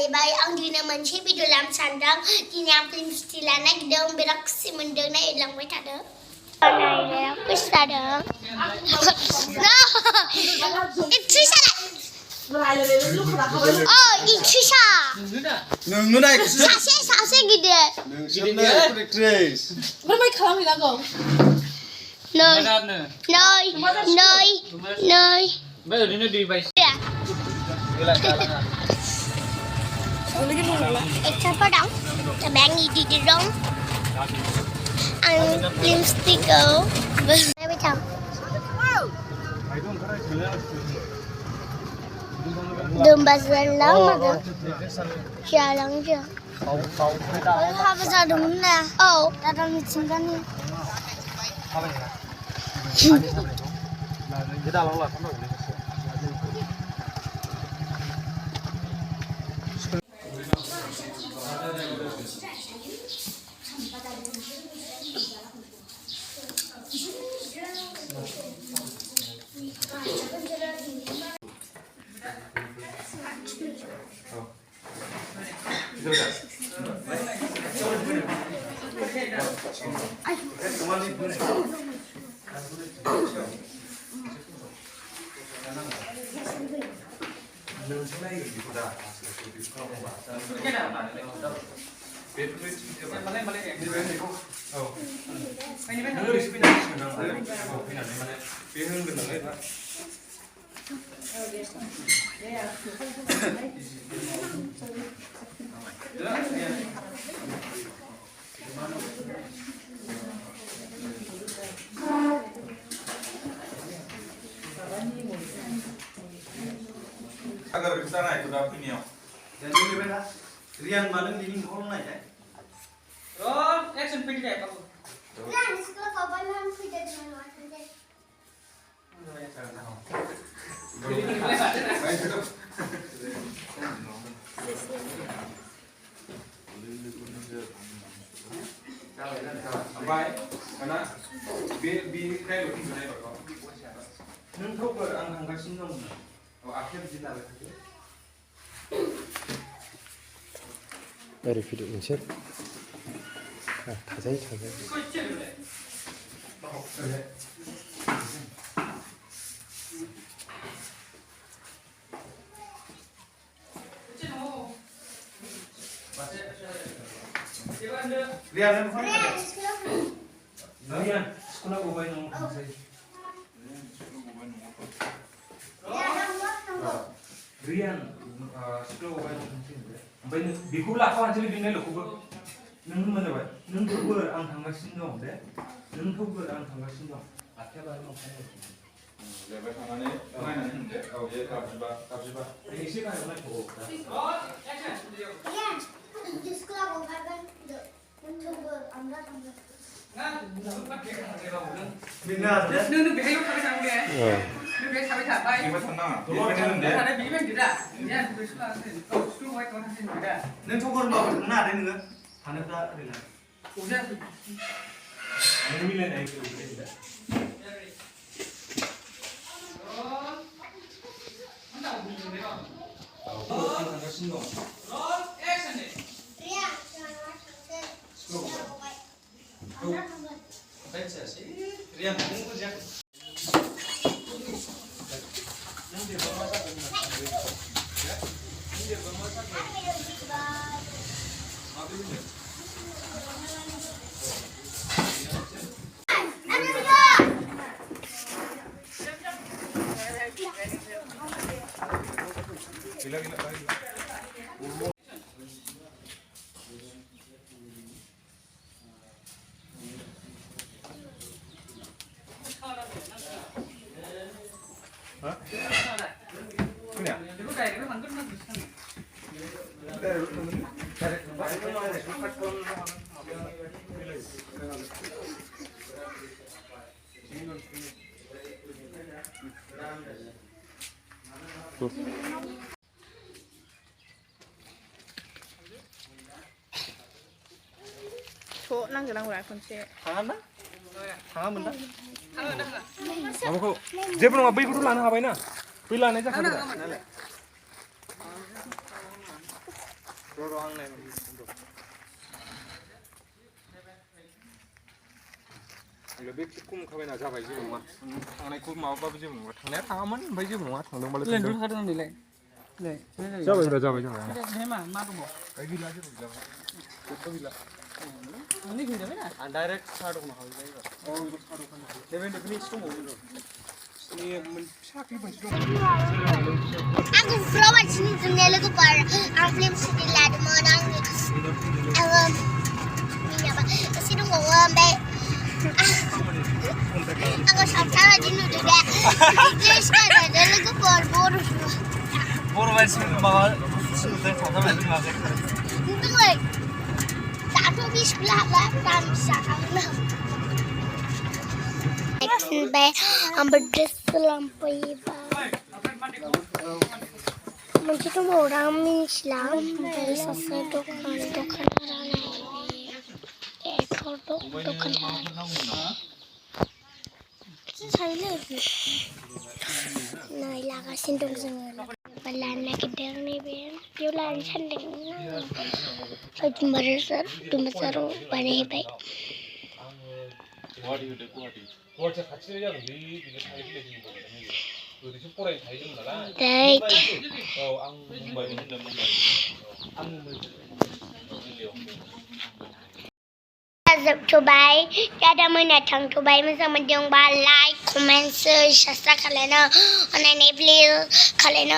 जाहैबाय आं दिनै मोनसे भिडिअ लानो सानदों दिनै आं फिल्म सिटि लानो नागिरदों बिराद खुसि मोनदों नायलांबाय थादों नायनाया खुसि जादों सासे गिदिर फोरमाय खालामहैनांगौ नै ओरैनो दै बायस एक्टरफोर दं tapi yang गिदिर dong आं फिल्म सिटिखौ नायबाय थां domba जालां मादों जालांजों हाबा जादोंमोन ना औ दादा मिथिंगानि agar kita naik ke dapur ni, jadi ni benda, Rian mana ni orang naik eh? Oh, action pilih deh kamu. Nah, sekolah kapan lah kita dengan orang deh. Baik, karena bi kayak begini nih kok. Nunggu berangkat sini dong. Oh, akhir kita lagi. Dari video insert. 자세히. Rian, sekolah gue nong. Rian, sekolah gue nong. Baik, bikulah kau aja lebih nih loh. नों मोनबाय नों थौबो आं थांगासिनो दं दे नों थौबो आं थांगासिनो दं आखायाबा नोंथांनि लेबाय थानानै नायनानै होनदो औ बे गाबजिबा एसे गाहायाव नायथ'गौ Rian, di sekolah kapan nong coba anda tanggal बेनो आरो दे नों बेहायल' थाबाय थानांगौ दे नों बेहाय थाबाय थाबाय बेबो थांनाङा बेबो होनदो थानाय बिनि बायदि दा या स्कुलाव स्कुलावहाय थांनो दा नों थौगोरबाबो थांनो हादों नोङो थानोब्ला ओरैनो उजा नों मिलायनाय गैया थांगासिनो दं Rian, jangan बायदियासै रियान नों बुजियाखै नों देरबा मा जागोन नों देरबा मा जागोन माबोरै बुंदों gila hah? Punya? itu kayak itu mantap nih 저 나는 알 건데. थाङा थाङा मोनदा 하나. माबाखौ जेबो नङा बैखौथ' लानो हाबायना बै लानाय जाखाबाय र' आं नायनो बे खमखाबाय ना जाबाय जेबो नङा थांनायखौ माबाबाबो जेबो नङा थांनाया थाङामोन ओमफ्राय जेबो नङा थांदोंबालाय जाबाय जाबाय गैला आं डाइरेक्ट साहा दखानाव हाबहैबाय एबार फिनिक्स दंबावो फिसा मोनसे दं Aku flower sini dunia lagu par. Aku film sini ladwng aku ini apa? Sini mau ambil. Aku sampai di nu juga. English kan ada lagu par boru. Boru macam bawa sudah sama macam apa? Itu leh. Satu bis belah dan sana. Action by ambil dress lampai ba. Mungkin tu orang Islam dari sesuatu dokan orang ini. Ekor dokan orang. Saya lagi. Nah, ilaga sindung sangat. Balan nak kita ni ben. Dia lain sanding. So cuma bani baik. 구월차 같이 내자고 네가 당연히 내주는 거거든. 그 슈퍼라인 다 해주는 거라. Baik. 앙 문바이 했는데 문바이. 앙 문바이. Dubai, ada mana tang Dubai masa menjong ba like, comment, share kalian, online please kalian